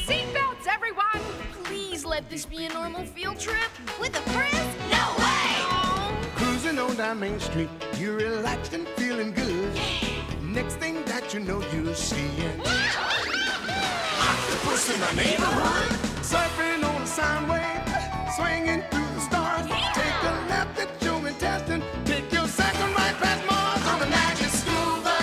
Seatbelts, everyone! Please let this be a normal field trip. With a Frizz? No way! Cruising on down Main Street, you're relaxed and feeling good. Next thing that you know, you're seeing octopus in the neighborhood. Surfing on a sound wave, swinging through the stars. Take a left at your intestine, take your second right past Mars on the magic school bus.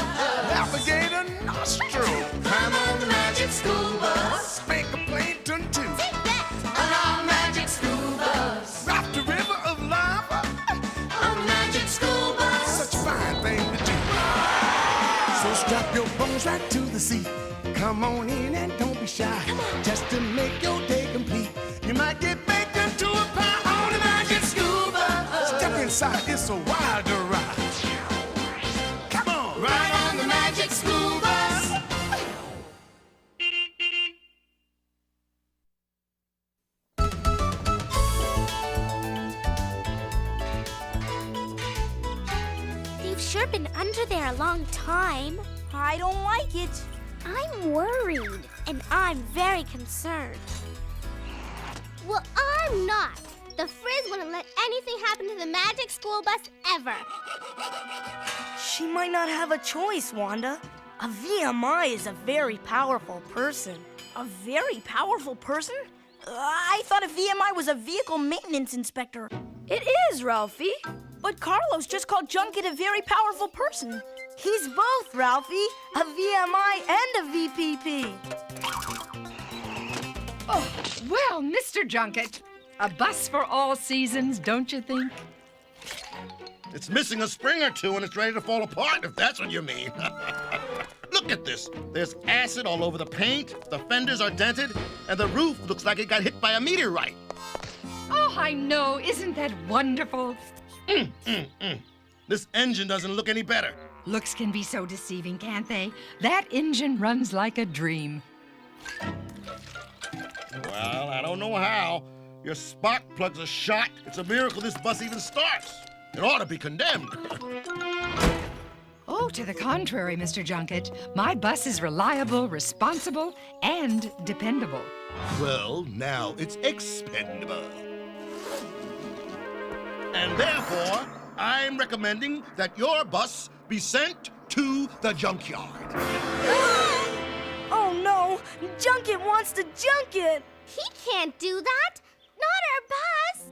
Alligator nostril, climb on the magic school bus. Make a plane turn to on magic school bus. Rock the river of lava on the magic school bus. Such a fine thing to do. So strap your bones right to the seat. Come on in and don't be shy. Just to make your day complete. You might get baked into a pie on the magic school bus. Step inside, it's a wilder ride. Come on, ride on the magic school bus. They've sure been under there a long time. I don't like it. I'm worried, and I'm very concerned. Well, I'm not. The Frizz wouldn't let anything happen to the magic school bus ever. She might not have a choice, Wanda. A VMI is a very powerful person. A very powerful person? I thought a VMI was a vehicle maintenance inspector. It is, Ralphie. But Carlos just called Junket a very powerful person. He's both, Ralphie. A VMI and a VPP. Oh, well, Mr. Junket, a bus for all seasons, don't you think? It's missing a spring or two and it's ready to fall apart, if that's what you mean. Look at this. There's acid all over the paint, the fenders are dented, and the roof looks like it got hit by a meteorite. Oh, I know. Isn't that wonderful? This engine doesn't look any better. Looks can be so deceiving, can't they? That engine runs like a dream. Well, I don't know how. Your spark plugs are shot. It's a miracle this bus even starts. It ought to be condemned. Oh, to the contrary, Mr. Junket. My bus is reliable, responsible, and dependable. Well, now it's expendable. And therefore, I'm recommending that your bus be sent to the junkyard. Oh no! Junket wants to junk it! He can't do that. Not our bus.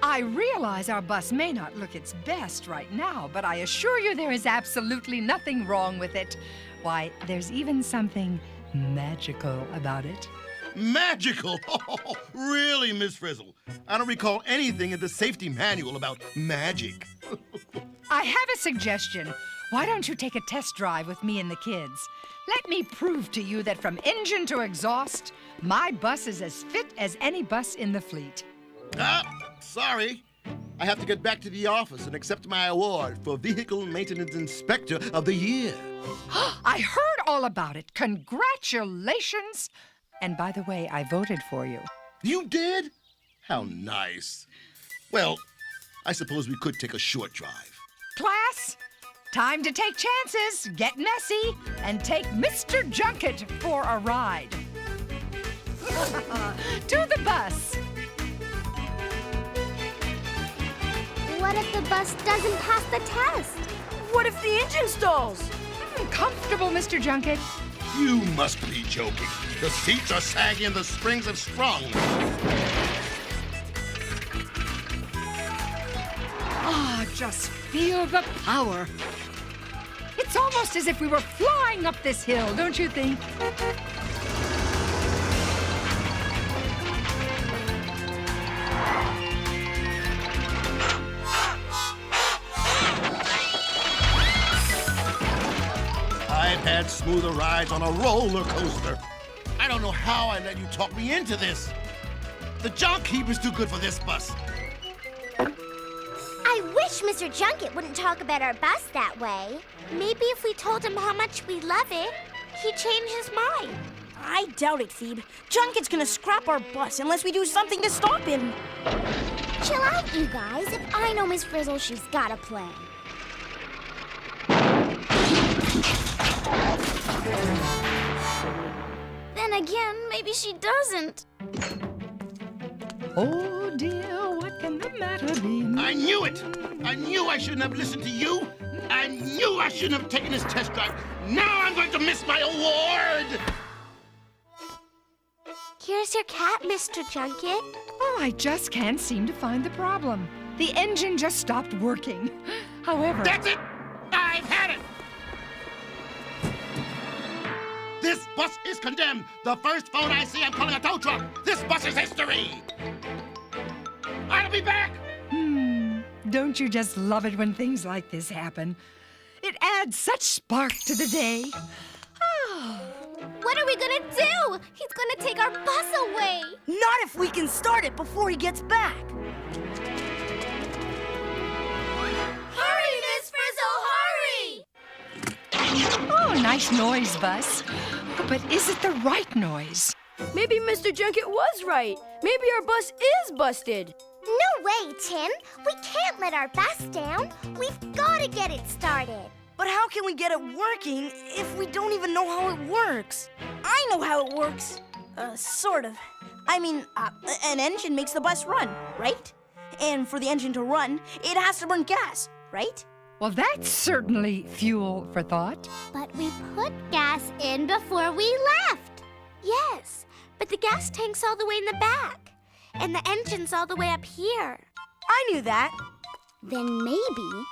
I realize our bus may not look its best right now, but I assure you there is absolutely nothing wrong with it. Why, there's even something magical about it. Magical? Oh, really, Miss Frizzle? I don't recall anything in the safety manual about magic. I have a suggestion. Why don't you take a test drive with me and the kids? Let me prove to you that from engine to exhaust, my bus is as fit as any bus in the fleet. Sorry. I have to get back to the office and accept my award for Vehicle Maintenance Inspector of the Year. I heard all about it. Congratulations. And by the way, I voted for you. You did? How nice. Well, I suppose we could take a short drive. Class, time to take chances, get messy, and take Mr. Junket for a ride. To the bus. What if the bus doesn't pass the test? What if the engine stalls? Comfortable, Mr. Junket. You must be joking. The seats are saggy and the springs have sprung. Ah, just feel the power. It's almost as if we were flying up this hill, don't you think? I've had smoother rides on a roller coaster. I don't know how I let you talk me into this. The junk heap is too good for this bus. I wish Mr. Junket wouldn't talk about our bus that way. Maybe if we told him how much we love it, he'd change his mind. I doubt it, Phoebe. Junket's gonna scrap our bus unless we do something to stop him. Chill out, you guys. If I know Miss Frizzle, she's got a plan. again, maybe she doesn't. Oh dear, what can the matter be? I knew it! I knew I shouldn't have listened to you! I knew I shouldn't have taken this test drive! Now I'm going to miss my award! Here's your cat, Mr. Junket. Oh, I just can't seem to find the problem. The engine just stopped working. However... That's it! I've had it! This bus is condemned! The first phone I see, I'm calling a tow truck! This bus is history! I'll be back! Don't you just love it when things like this happen? It adds such spark to the day. What are we gonna do? He's gonna take our bus away. Not if we can start it before he gets back. Hurry, Miss Frizzle, hurry! Oh, nice noise, Bus. But is it the right noise? Maybe Mr. Junket was right. Maybe our bus is busted. No way, Tim. We can't let our bus down. We've got to get it started. But how can we get it working if we don't even know how it works? I know how it works. Sort of. I mean, an engine makes the bus run, right? And for the engine to run, it has to burn gas, right? Well, that's certainly fuel for thought. But we put gas in before we left. Yes, but the gas tank's all the way in the back. And the engine's all the way up here. I knew that. Then maybe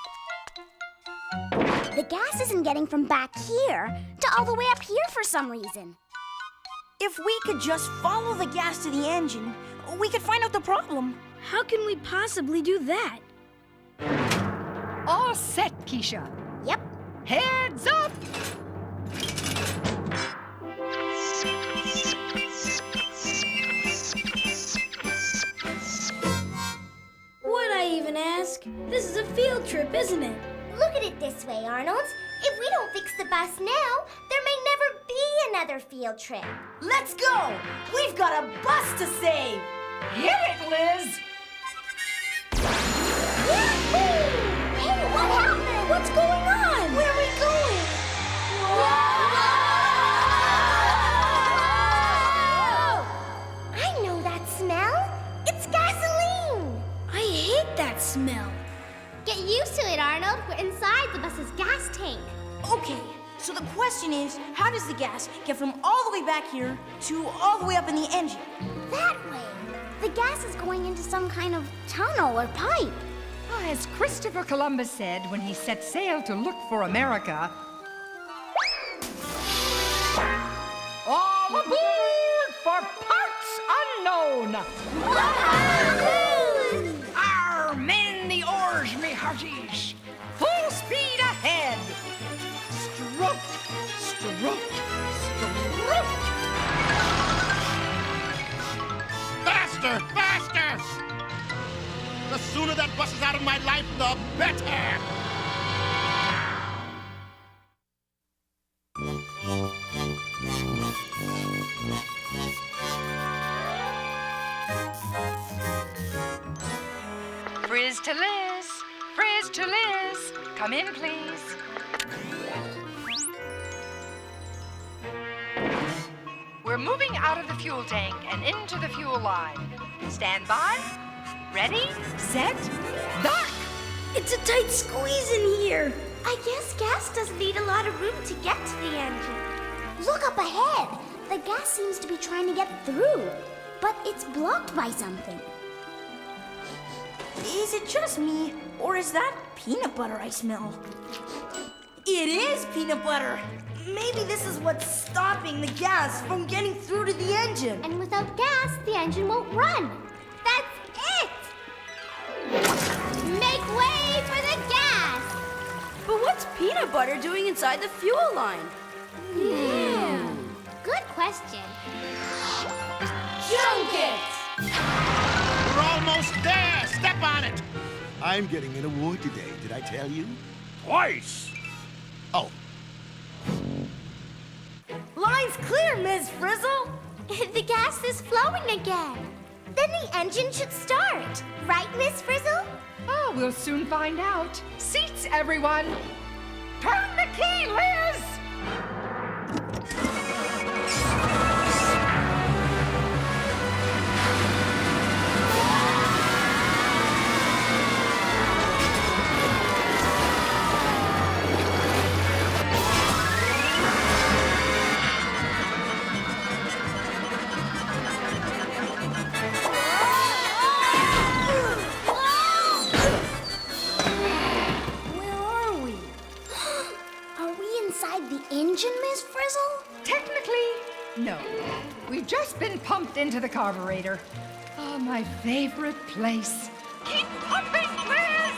the gas isn't getting from back here to all the way up here for some reason. If we could just follow the gas to the engine, we could find out the problem. How can we possibly do that? All set, Keisha. Yep. Heads up! What'd I even ask? This is a field trip, isn't it? Look at it this way, Arnold. If we don't fix the bus now, there may never be another field trip. Let's go! We've got a bus to save! Hit it, Liz! Yahoo! Hey, what happened? What's going on? Where are we going? Whoa! I know that smell. It's gasoline. I hate that smell. Get used to it, Arnold. We're inside the bus's gas tank. Okay, so the question is, how does the gas get from all the way back here to all the way up in the engine? That way. The gas is going into some kind of tunnel or pipe. As Christopher Columbus said when he set sail to look for America, all aboard for parts unknown! Arr, mend the oars, me hearties! Full speed ahead! Stroke, stroke, stroke! Faster, faster! The sooner that bus is out of my life, the better! Frizz to Liz! Frizz to Liz! Come in, please. We're moving out of the fuel tank and into the fuel line. Stand by. Ready, set, dock! It's a tight squeeze in here. I guess gas doesn't need a lot of room to get to the engine. Look up ahead. The gas seems to be trying to get through, but it's blocked by something. Is it just me, or is that peanut butter I smell? It is peanut butter! Maybe this is what's stopping the gas from getting through to the engine. And without gas, the engine won't run. That's it! Make way for the gas! But what's peanut butter doing inside the fuel line? Good question. Junket! We're almost there! Step on it! I'm getting an award today, did I tell you? Twice! Oh, Line's clear, Ms. Frizzle! The gas is flowing again. Then the engine should start. Right, Miss Frizzle? Oh, we'll soon find out. Seats, everyone! Turn the key, Liz! engine, Miss Frizzle? Technically, no. We've just been pumped into the carburetor. Oh, my favorite place. Keep pumping, Liz!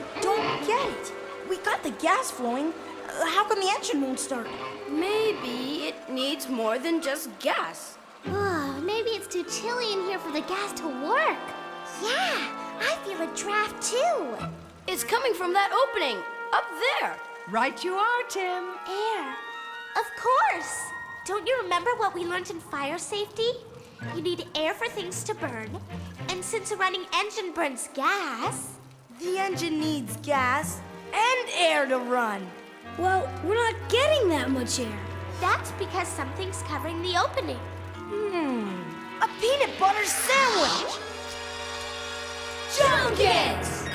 I don't get it. We got the gas flowing. How come the engine won't start? Maybe it needs more than just gas. Oh, maybe it's too chilly in here for the gas to work. Yeah, I feel a draft too. It's coming from that opening, up there. Right you are, Tim. Air. Of course. Don't you remember what we learned in fire safety? You need air for things to burn. And since a running engine burns gas... The engine needs gas and air to run. Well, we're not getting that much air. That's because something's covering the opening. A peanut butter sandwich. Junkets!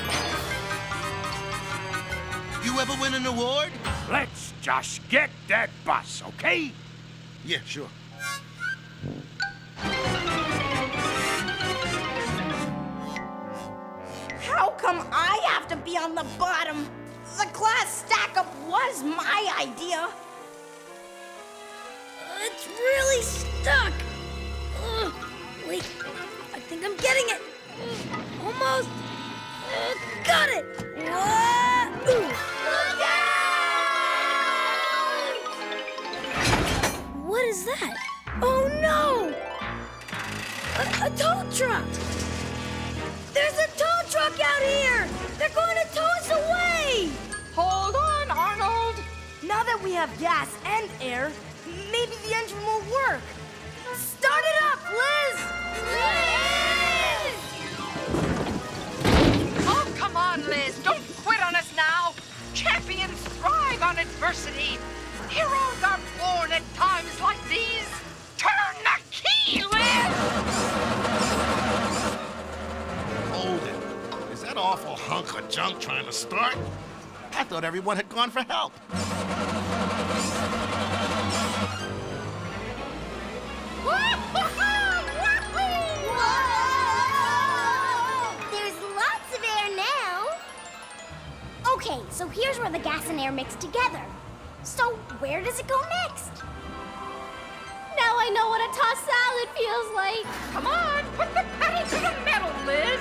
You ever win an award? Let's just get that bus, okay? Yeah, sure. How come I have to be on the bottom? The class stack-up was my idea. It's really stuck. Ugh. Wait, I think I'm getting it. Almost. Got it. Whoa. Look out! What is that? Oh no! A tow truck! There's a tow truck out here! They're going to tow us away! Hold on, Arnold. Now that we have gas and air, maybe the engine will work. Start it up, Liz! Oh, come on, Liz. Don't quit on us now. Champions thrive on adversity. Heroes are born at times like these. Turn the key, Liz! Hold it. Is that awful hunk of junk trying to start? I thought everyone had gone for help. Whoa! There's lots of air now. Okay, so here's where the gas and air mix together. So where does it go next? Now I know what a tossed salad feels like. Come on, put the pedal to the metal, Liz.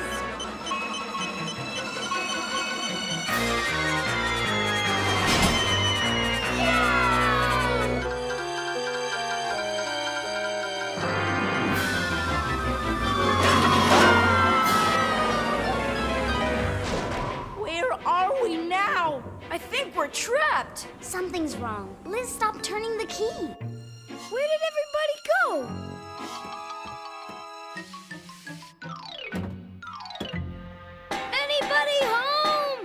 Where are we now? I think we're trapped. Something's wrong. Liz, stop turning the key. Where did everybody go? Anybody home?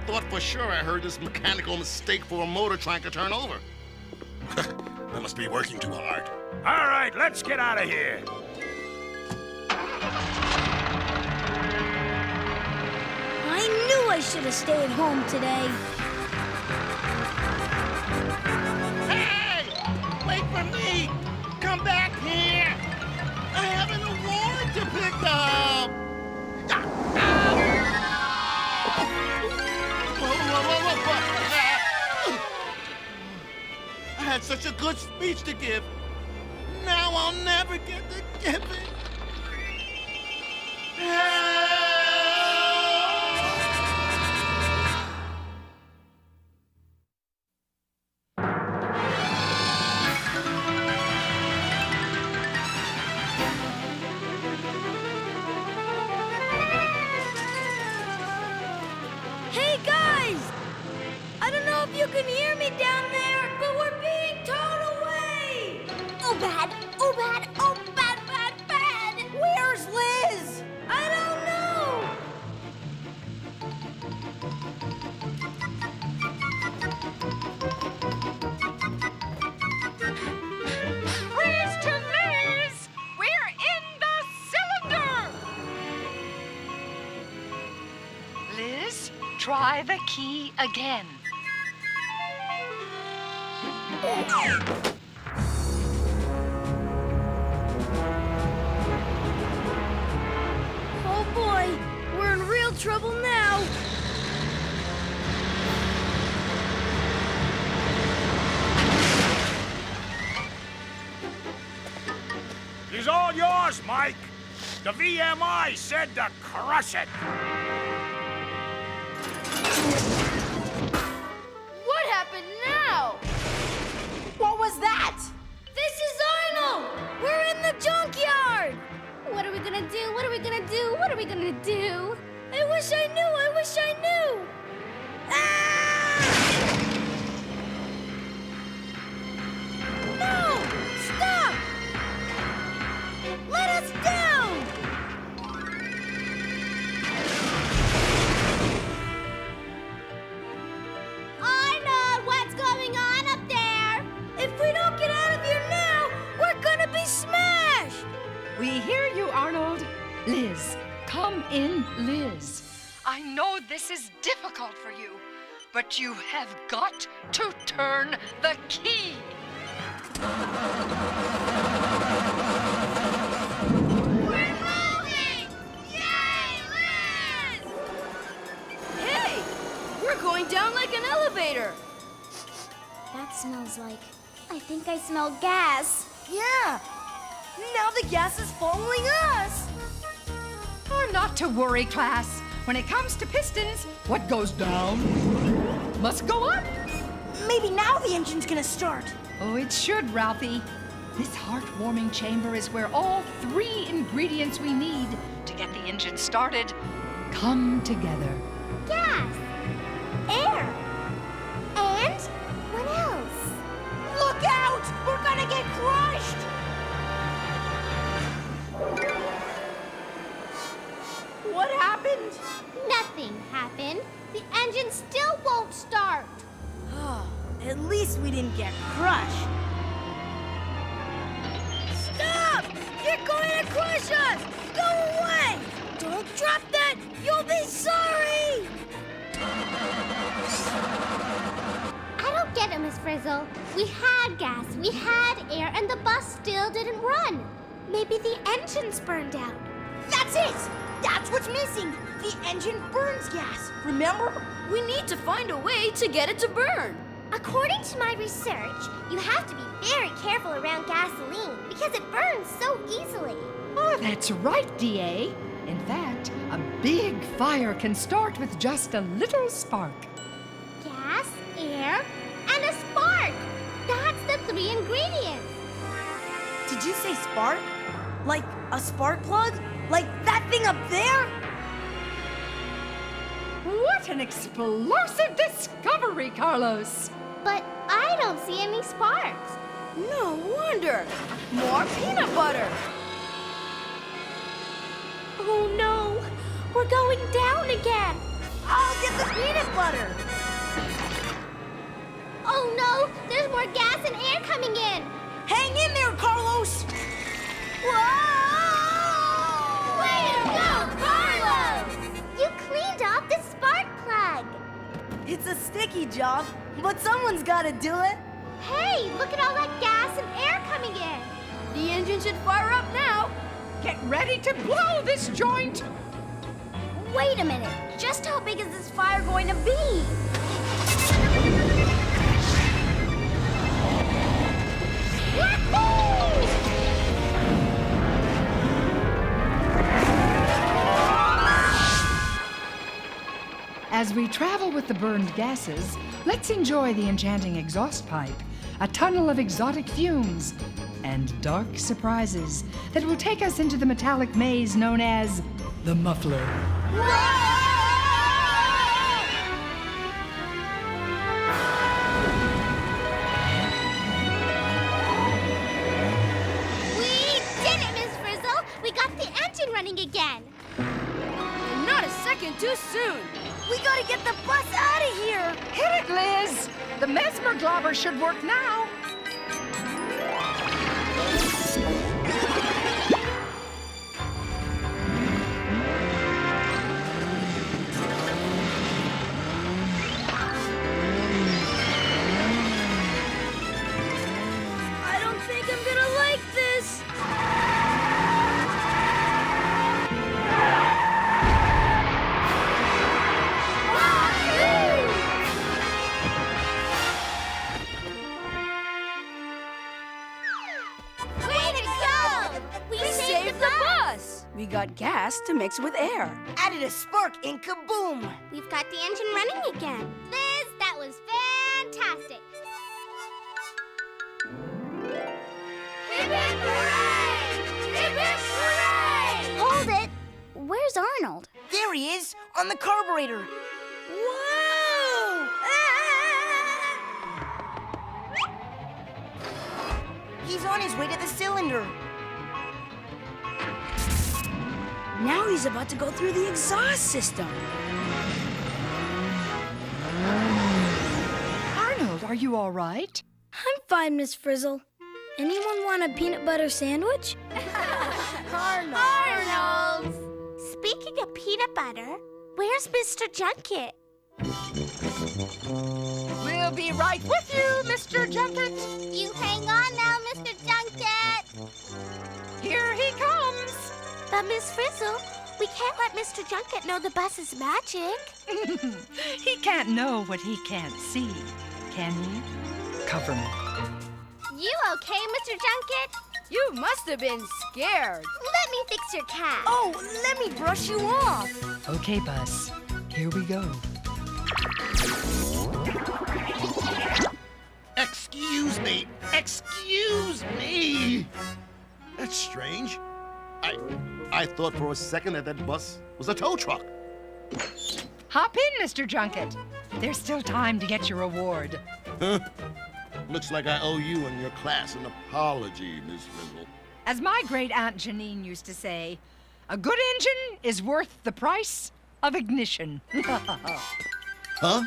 Thought for sure I heard this mechanical mistake for a motor trying to turn over. That must be working too hard. All right, let's get out of here. I knew I should have stayed home today. Hey! Wait for me! Come back here! I have an award to pick up! I had such a good speech to give. Now I'll never get to give it. Hey guys! I don't know if you can hear me down there, but we're being towed away! Oh, bad. Oh, bad. Oh, bad, bad, bad. Where's Liz? I don't know! Freeze to Liz! We're in the cylinder! Liz, try the key again. Oh boy, we're in real trouble now. is all yours, Mike. The VMI said to crush it. What happened now? What was that? This is Arnold! We're in the junkyard! What are we gonna do? What are we gonna do? What are we gonna do? I wish I knew! I wish I knew! Ah! No! Stop! Let us down! Arnold, what's going on up there? If we don't get out of here now, we're gonna be smashed! We hear you, Arnold. Liz, come in, Liz. I know this is difficult for you, but you have got to turn the key. We're moving! Yay, Liz! Hey! We're going down like an elevator! That smells like... I think I smell gas. Yeah. Now the gas is following us. Oh, not to worry, class. When it comes to pistons, what goes down must go up. Maybe now the engine's gonna start. Oh, it should, Ralphie. This heartwarming chamber is where all three ingredients we need to get the engine started come together. Gas. Air. And what else? Look out! We're gonna get crushed! What happened? Nothing happened. The engine still won't start. At least we didn't get crushed. Stop! You're going to crush us! Go away! Don't drop that! You'll be sorry! I don't get it, Miss Frizzle. We had gas, we had air, and the bus still didn't run. Maybe the engine's burned out. That's it! That's what's missing! The engine burns gas, remember? We need to find a way to get it to burn. According to my research, you have to be very careful around gasoline because it burns so easily. Oh, that's right, D.A. In fact, a big fire can start with just a little spark. Gas, air, and a spark. That's the three ingredients. Did you say spark? Like a spark plug? Like that thing up there? What an explosive discovery, Carlos! But I don't see any sparks. No wonder. More peanut butter. Oh no, we're going down again. I'll get the peanut butter. Oh no, there's more gas and air coming in. Hang in there, Carlos. Whoa! Way to go, Carlos! You cleaned off the spark plug. It's a sticky job, but someone's got to do it. Hey, look at all that gas and air coming in. The engine should fire up now. Get ready to blow this joint! Wait a minute. Just how big is this fire going to be? As we travel with the burned gases, let's enjoy the enchanting exhaust pipe, a tunnel of exotic fumes, and dark surprises that will take us into the metallic maze known as the muffler. We did it, Miss Frizzle. We got the engine running again. And not a second too soon. We got to get the bus out of here. Hit it, Liz! The mesmer globber should work now. I don't think I'm gonna like this. got gas to mix with air. Added a spark and kaboom! We've got the engine running again. Liz, that was fantastic. Hip hip hooray! Hip hip hooray! Hold it. Where's Arnold? There he is, on the carburetor. Whoa! He's on his way to the cylinder. Now he's about to go through the exhaust system. Arnold, are you all right? I'm fine, Miss Frizzle. Anyone want a peanut butter sandwich? Arnold! Speaking of peanut butter, where's Mr. Junket? We'll be right with you, Mr. Junket. You hang on now, Mr. Junket. Here he comes. But Miss Frizzle, we can't let Mr. Junket know the bus is magic. He can't know what he can't see, can he? Cover me. You okay, Mr. Junket? You must have been scared. Let me fix your cat. Oh, let me brush you off. Okay, Buzz. Here we go. Excuse me. Excuse me. That's strange. I thought for a second that bus was a tow truck. Hop in, Mr. Junket. There's still time to get your reward. Huh? Looks like I owe you and your class an apology, Miss Frizzle. As my great Aunt Janine used to say, a good engine is worth the price of ignition. Huh?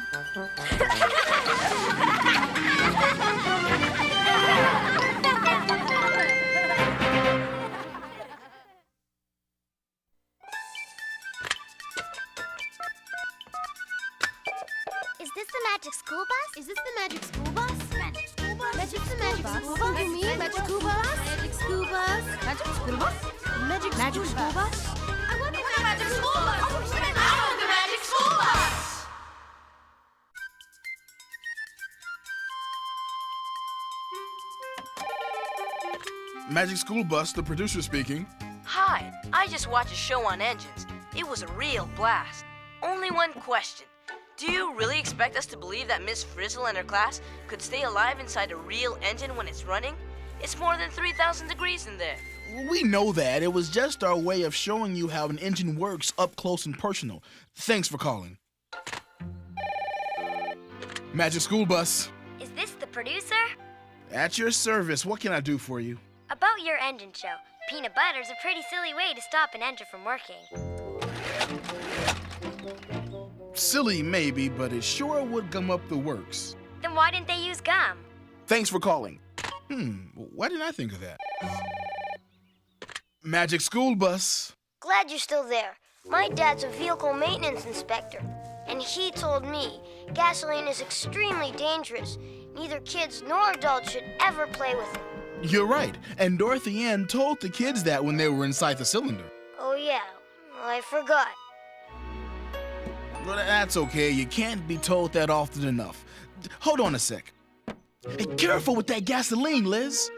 Is this the magic school bus? Is this the magic school bus? Magic school bus? Magic the magic school bus? You mean magic school bus? Magic school bus? Magic school bus? Magic school bus? I want the magic school bus! I want the magic school bus! Magic School Bus, the producer speaking. Hi, I just watched a show on engines. It was a real blast. Only one question. Do you really expect us to believe that Miss Frizzle and her class could stay alive inside a real engine when it's running? It's more than 3,000 degrees in there. We know that. It was just our way of showing you how an engine works up close and personal. Thanks for calling. Magic School Bus. Is this the producer? At your service. What can I do for you? About your engine show. Peanut butter's a pretty silly way to stop an engine from working. Silly, maybe, but it sure would gum up the works. Then why didn't they use gum? Thanks for calling. Why didn't I think of that? Magic School Bus. Glad you're still there. My dad's a vehicle maintenance inspector, and he told me gasoline is extremely dangerous. Neither kids nor adults should ever play with it. You're right, and Dorothy Ann told the kids that when they were inside the cylinder. Oh yeah, I forgot. Well, that's okay. You can't be told that often enough. Hold on a sec. Hey, careful with that gasoline, Liz.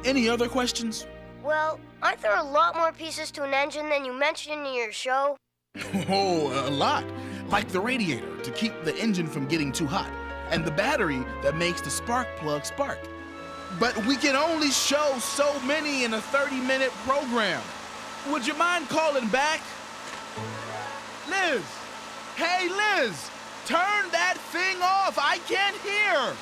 Any other questions? Well, aren't there a lot more pieces to an engine than you mentioned in your show? Oh, a lot. Like the radiator to keep the engine from getting too hot, and the battery that makes the spark plug spark. But we can only show so many in a 30-minute program. Would you mind calling back? Liz! Hey, Liz! Turn that thing off! I can't hear!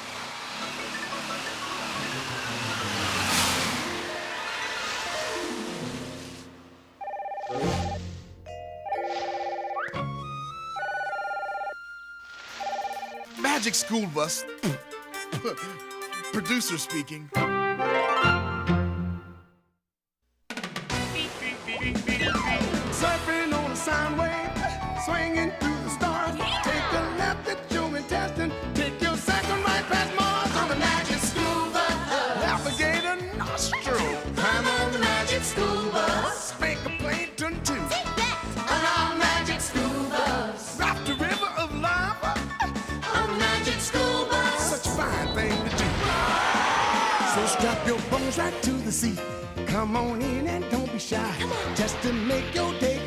Magic School Bus. Producer speaking. Surfing on a sound wave, swinging through the stars. Take a left at your intestine, take your second right past Mars on the magic school bus. Alligator nostril, climb on the magic school bus. Spank a plankton too, on our magic school bus. Raft a river of lava, on the magic school bus. Such a fine thing to do. So strap your bones right to the seat. Come on in and don't be shy. Just to make your day